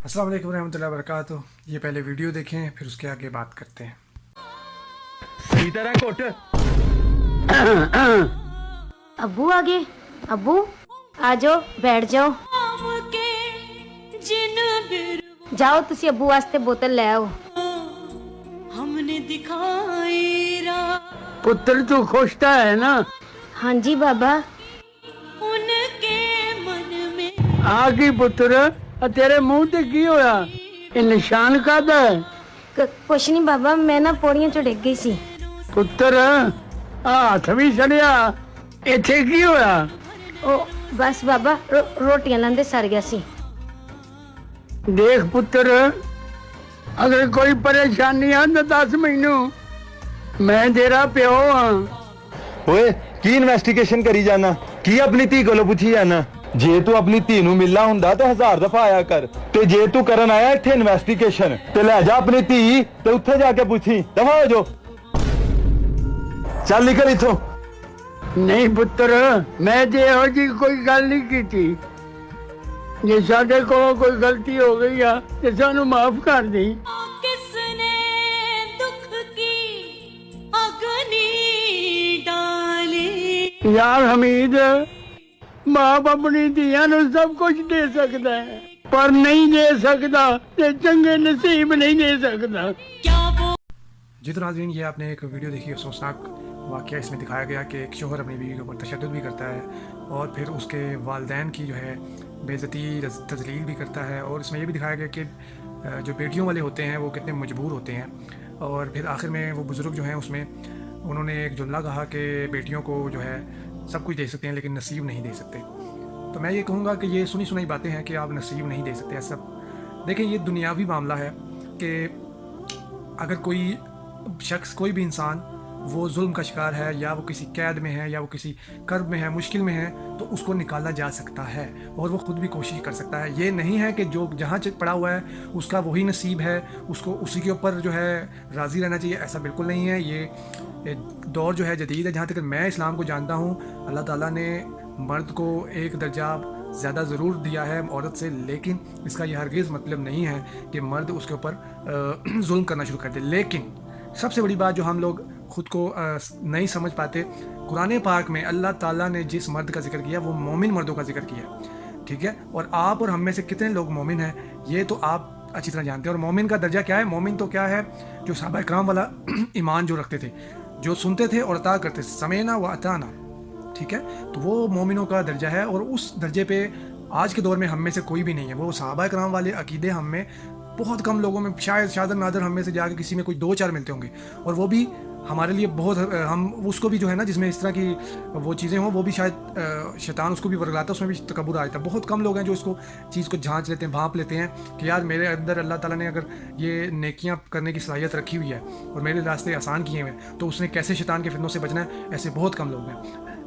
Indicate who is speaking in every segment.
Speaker 1: अस्सलाम वालेकुम रहमतुल्लाहि व बरकातुहू। ये पहले वीडियो देखें फिर उसके आगे बात करते हैं।
Speaker 2: सही तरह घुट।
Speaker 3: अब्बू आ गए। अब्बू आ जाओ, बैठ जाओ। जाओ तुसी अब्बू वास्ते बोतल ले आओ।
Speaker 4: हमने दिखाई राह
Speaker 5: पुत्र तू खुश तो है ना?
Speaker 3: हाँ जी बाबा।
Speaker 4: उनके मन में
Speaker 5: आ गई पुत्र, तेरे मुंह ते की होया? ये निशान कादा है?
Speaker 3: कुछ नहीं बाबा, मैं ना पौड़ियां चढ़ गई सी।
Speaker 5: पुत्र हाथ भी सड़िया, इथे की होया?
Speaker 3: ओ बस बाबा, रोटियां लांदे सर गया सी।
Speaker 5: देख पुत्र, अगर कोई परेशानी है तो दस मैनू, मैं तेरा प्यो हाँ।
Speaker 2: ओए की इन्वेस्टिगेशन करी जाना, की अपनी धी कोलों पुछी जाना? जे तू अपनी धी नूं मिलना हुंदा तो 1000 दफा आया कर, ते जे तू करन आया इत्थे इन्वेस्टिगेशन ते ले जा अपनी धी ते उत्थे जाके पुछी। दफा हो जो, चल निकल इथों।
Speaker 5: नहीं पुत्र, मैं ते ਇਹੋ जी कोई गल नहीं की थी। जे साडे कोलों कोई गलती हो गई है ते सानू माफ कर दी।
Speaker 4: किसने दुख की अग्नि डाली।
Speaker 5: यार हमीद, बाप अपनी धियां नूं सब कुछ दे सकता है, पर नहीं दे सकता ते चंगे नसीब नहीं दे सकता।
Speaker 4: क्या वो
Speaker 1: जी तो नाज़रीन, ये आपने एक वीडियो देखी, अफसोसनाक वाक़या इसमें दिखाया गया कि एक शोहर अपनी बीवी के ऊपर तशद्दुद भी करता है और फिर उसके वालिदैन की जो है बेइज्जती तजलील भी करता है। और इसमें ये भी दिखाया गया कि जो बेटियों वाले होते हैं वो कितने मजबूर होते हैं। और फिर आखिर में वो बुज़ुर्ग जो हैं उसमें उन्होंने एक जुमला कहा कि बेटियों को जो है सब कुछ दे सकते हैं लेकिन नसीब नहीं दे सकते। तो मैं ये कहूँगा कि ये सुनी सुनाई बातें हैं कि आप नसीब नहीं दे सकते। ऐसा देखें, ये दुनियावी मामला है कि अगर कोई शख्स, कोई भी इंसान वो जुल्म का शिकार है या वो किसी कैद में है या वो किसी कर्ब में है, मुश्किल में है, तो उसको निकाला जा सकता है और वो ख़ुद भी कोशिश कर सकता है। ये नहीं है कि जो जहाँ पड़ा हुआ है उसका वही नसीब है, उसको उसी के ऊपर जो है राज़ी रहना चाहिए। ऐसा बिल्कुल नहीं है। ये दौर जो है जदीद है। जहाँ तक मैं इस्लाम को जानता हूँ, अल्लाह ताला ने मर्द को एक दर्जा ज़्यादा ज़रूर दिया है औरत से, लेकिन इसका यह हरगिज़ मतलब नहीं है कि मर्द उसके ऊपर जुल्म करना शुरू कर दे। लेकिन सबसे बड़ी बात जो हम लोग ख़ुद को नहीं समझ पाते, कुरान पाक में अल्लाह ताला ने जिस मर्द का जिक्र किया वो मोमिन मर्दों का जिक्र किया, ठीक है। और आप और हम में से कितने लोग मोमिन हैं ये तो आप अच्छी तरह जानते हैं। और मोमिन का दर्जा क्या है? मोमिन तो क्या है? जो सहाबा इकराम वाला ईमान जो रखते थे, जो सुनते थे और अता करते थे, समेना व अताना, ठीक है। तो वो मोमिनों का दर्जा है और उस दर्जे पे आज के दौर में हम में से कोई भी नहीं है। वो सहाबा इकराम वाले अकीदे हम में बहुत कम लोगों में, शायद शादर नादर हम में से जाके किसी में कोई 2-4 मिलते होंगे। और वो भी हमारे लिए बहुत, हम उसको भी जो है ना, जिसमें इस तरह की वो चीज़ें हों, वो भी शायद शैतान उसको भी वर्गलाता है, उसमें भी तकब्बुर आता है। बहुत कम लोग हैं जो इसको चीज़ को झांच लेते हैं, भांप लेते हैं कि यार मेरे अंदर अल्लाह ताला ने अगर ये नेकियां करने की सलाहियत रखी हुई है और मेरे रास्ते आसान किए हुए हैं तो उसने कैसे शैतान के फितनों से बचना है। ऐसे बहुत कम लोग हैं।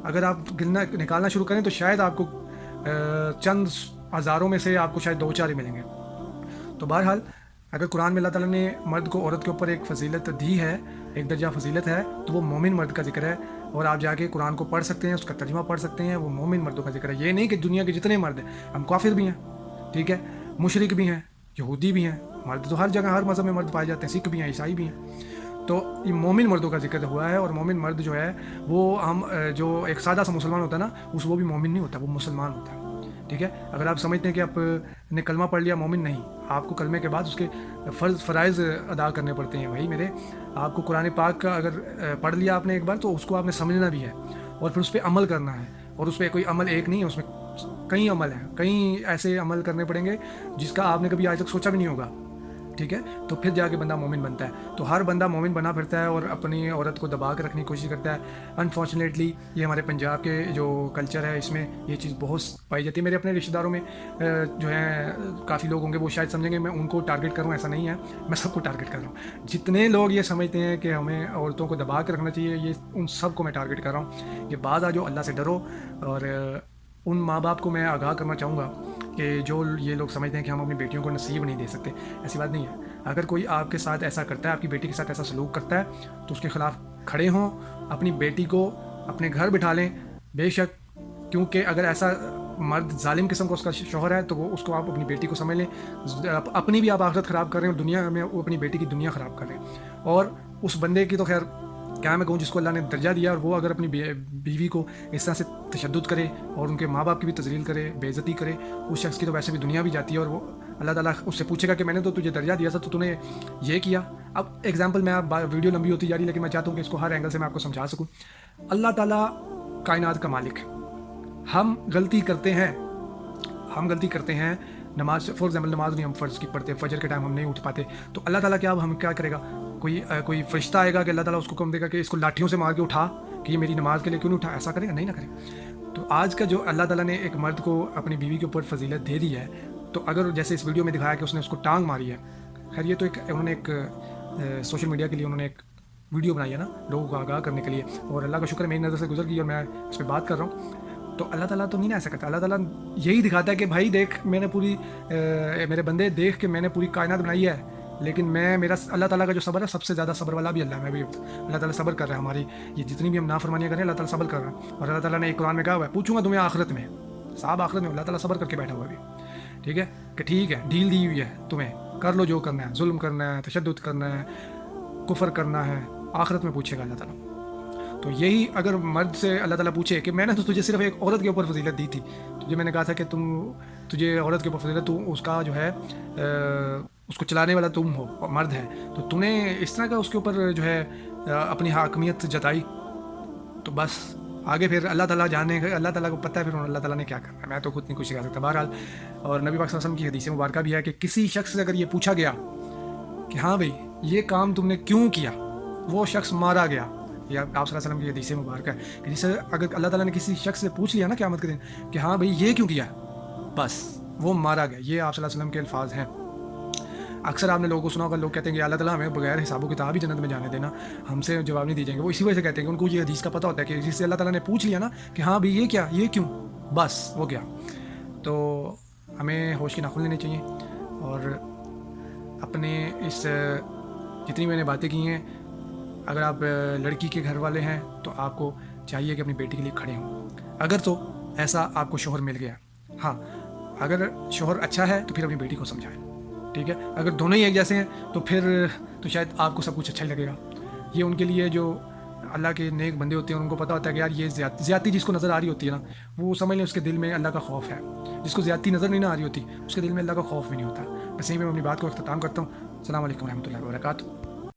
Speaker 1: अगर आप गिनना निकालना शुरू करें तो शायद आपको चंद हज़ारों में से आपको शायद 2-4 ही मिलेंगे। तो बहरहाल, अगर कुरान में अल्लाह ताला ने मर्द को औरत के ऊपर एक फजीलत दी है, एक दर्जा फजीलत है, तो वो मोमिन मर्द का जिक्र है। और आप जाके कुरान को पढ़ सकते हैं, उसका तर्जुमा पढ़ सकते हैं, वो मोमिन मर्दों का जिक्र है। ये नहीं कि दुनिया के जितने मर्द हैं, हम काफिर भी हैं, ठीक है, मुशरिक भी हैं, यहूदी भी हैं, मर्द तो हर जगह हर मज़हब में मर्द पाए जाते हैं, सिख भी हैं, ईसाई भी हैं। तो ये मोमिन मर्दों का जिक्र हुआ है। और मोमिन मर्द जो है वो हम जो एक सादा सा मुसलमान होता है ना, वो भी मोमिन नहीं होता, वो मुसलमान होता है, ठीक है। अगर आप समझते हैं कि आपने कलमा पढ़ लिया, मोमिन नहीं, आपको कलमे के बाद उसके फ़राइज़ अदा करने पड़ते हैं। भाई मेरे, आपको कुरान पाक का अगर पढ़ लिया आपने एक बार तो उसको आपने समझना भी है और फिर उस पर अमल करना है। और उस पर कोई अमल एक नहीं है, उसमें कई अमल हैं, कई ऐसे अमल करने पड़ेंगे जिसका आपने कभी आज तक सोचा भी नहीं होगा, ठीक है। तो फिर जाके बंदा मोमिन बनता है। तो हर बंदा मोमिन बना फिरता है और अपनी औरत को दबा के रखने की कोशिश करता है। अनफॉर्चुनेटली ये हमारे पंजाब के जो कल्चर है इसमें ये चीज़ बहुत पाई जाती है। मेरे अपने रिश्तेदारों में जो है काफ़ी लोग होंगे, वो शायद समझेंगे मैं उनको टारगेट करूँ, ऐसा नहीं है, मैं सबको टारगेट कर रहा हूँ। जितने लोग ये समझते हैं कि हमें औरतों को दबा के रखना चाहिए, ये उन सबको मैं टारगेट कर रहा हूँ कि बाज़ आ जाओ, अल्लाह से डरो। और उन माँ बाप को मैं आगाह करना चाहूँगा कि जो ये लोग समझते हैं कि हम अपनी बेटियों को नसीब नहीं दे सकते, ऐसी बात नहीं है। अगर कोई आपके साथ ऐसा करता है, आपकी बेटी के साथ ऐसा सलूक करता है, तो उसके ख़िलाफ़ खड़े हों, अपनी बेटी को अपने घर बिठा लें, बेशक, क्योंकि अगर ऐसा مرد ظالم قسم کا اس کا شوہر ہے تو وہ اس کو آپ اپنی بیٹی کو سمجھ لیں. اپنی بھی آپ آخرت خراب کر رہے ہیں اور دنیا میں وہ اپنی بیٹی کی دنیا خراب کر رہے ہیں. اور اس بندے کی تو خیر کیا میں کہوں جس کو اللہ نے درجہ دیا, اور وہ اگر اپنی بیوی کو اس طرح سے تشدد کرے اور ان کے ماں باپ کی بھی تذلیل کرے, بے عزتی کرے, اس شخص کی تو ویسے بھی دنیا بھی جاتی ہے. اور وہ اللہ تعالیٰ اس سے پوچھے گا کہ میں نے تو تجھے درجہ دیا تھا تو نے یہ کیا. اب ایگزامپل میں ویڈیو لمبی ہوتی جا رہی لیکن میں چاہتا ہوں کہ اس کو ہر اینگل سے میں آپ کو سمجھا سکوں. اللہ تعالیٰ کائنات کا مالک ہے. ہم غلطی کرتے ہیں نماز فار ایگزامپل نماز نہیں ہم فرض کی پڑھتے, فجر کے ٹائم ہم نہیں اٹھ پاتے, تو اللہ تعالیٰ کیا اب ہم کیا کرے گا؟ کوئی فرشتہ آئے گا کہ اللہ تعالیٰ اس کو حکم دے گا کہ اس کو لاٹھیوں سے مار کے اٹھا کہ یہ میری نماز کے لیے کیوں نہیں اٹھا؟ ایسا کرے گا؟ نہیں نہ کرے. تو آج کا جو اللہ تعالیٰ نے ایک مرد کو اپنی بیوی کے اوپر فضیلت دے دی ہے, تو اگر جیسے اس ویڈیو میں دکھایا کہ اس نے اس کو ٹانگ ماری ہے, خیر یہ تو انہوں نے ایک سوشل میڈیا کے لیے انہوں نے ایک ویڈیو بنائی ہے نا لوگوں کو آگاہ کرنے کے لیے, اور اللہ کا شکر ہے میری نظر سے گزر گئی اور میں اس پہ بات کر رہا ہوں. تو اللہ تعالیٰ تو نہیں نا ایسا کرتا. اللہ تعالیٰ یہی دکھاتا ہے کہ بھائی دیکھ میں نے میرے بندے دیکھ کہ میں نے پوری کائنات بنائی ہے, لیکن میرا اللہ تعالیٰ کا جو صبر ہے سب سے زیادہ صبر والا بھی اللہ ہے. میں بھی اللہ تعالیٰ صبر کر رہا ہے ہماری یہ جتنی بھی ہم نافرمانیاں کریں اللہ تعالیٰ صبر کر رہا ہے. اور اللہ تعالیٰ نے ایک قرآن میں کہا ہوا ہے پوچھوں گا تمہیں آخرت میں, صاحب آخرت میں اللہ تعالیٰ صبر کر کے بیٹھا ہوا ہے بھی, ٹھیک ہے کہ ٹھیک ہے ڈھیل دی ہوئی ہے تمہیں, کر لو جو کرنا ہے, ظلم کرنا ہے, تشدد کرنا ہے, کفر کرنا ہے, آخرت میں پوچھے گا اللہ تعالیٰ. تو یہی اگر مرد سے اللہ تعالیٰ پوچھے کہ میں نے تو تجھے صرف ایک عورت کے اوپر فضیلت دی تھی, تجھے میں نے کہا تھا کہ تجھے عورت کے اوپر فضیلت, تو اس کا جو ہے اس کو چلانے والا تم ہو, مرد ہے, تو تو نے اس طرح کا اس کے اوپر جو ہے اپنی حاکمیت جتائی, تو بس آگے پھر اللہ تعالیٰ جانے اللہ تعالیٰ کو پتہ ہے پھر اللہ تعالیٰ نے کیا کرنا ہے. میں تو خود نہیں کچھ کہہ سکتا. بہرحال اور نبی پاک صلی اللہ علیہ وسلم کی حدیث مبارکہ بھی ہے کہ کسی شخص سے اگر یہ پوچھا گیا کہ ہاں بھائی یہ کام تم نے کیوں کیا, وہ شخص مارا گیا. یا آپ صلی اللہ علیہ وسلم کی حدیث مبارکہ ہے کہ جسے اگر اللہ تعالیٰ نے کسی شخص سے پوچھ لیا نا قیامت کے دن کہ ہاں بھائی یہ کیوں کیا, بس وہ مارا گیا. یہ آپ صلی اللہ علیہ وسلم کے الفاظ ہیں. اکثر آپ نے لوگوں کو سنا ہوگا, لوگ کہتے ہیں کہ اللہ تعالیٰ ہمیں بغیر حساب و کتاب ہی جنت میں جانے دینا, ہم سے جواب نہیں دی جائیں گے. وہ اسی وجہ سے کہتے ہیں کہ ان کو یہ حدیث کا پتہ ہوتا ہے کہ جس سے اللہ تعالیٰ نے پوچھ لیا نا کہ ہاں بھائی یہ کیا, یہ کیوں, بس وہ گیا. تو ہمیں ہوش کی ناخن لینی چاہیے, اور اپنے اس جتنی میں نے باتیں کی ہیں, اگر آپ لڑکی کے گھر والے ہیں تو آپ کو چاہیے کہ اپنی بیٹی کے لیے کھڑے ہوں. اگر تو ایسا آپ کو شوہر مل گیا, ہاں اگر شوہر اچھا ہے تو پھر اپنی بیٹی کو سمجھائیں, ٹھیک ہے. اگر دونوں ہی ایک جیسے ہیں تو پھر تو شاید آپ کو سب کچھ اچھا ہی لگے گا. یہ ان کے لیے جو اللہ کے نیک بندے ہوتے ہیں ان کو پتہ ہوتا ہے کہ یار یہ زیادتی جس کو نظر آ رہی ہوتی ہے نا, وہ سمجھ لیں اس کے دل میں اللہ کا خوف ہے. جس کو زیادتی نظر نہیں نہ آ رہی ہوتی اس کے دل میں اللہ کا خوف بھی نہیں ہوتا. بس یہیں پہ میں اپنی بات کو اختتام کرتا ہوں. السلام علیکم و رحمۃ اللہ وبرکاتہ.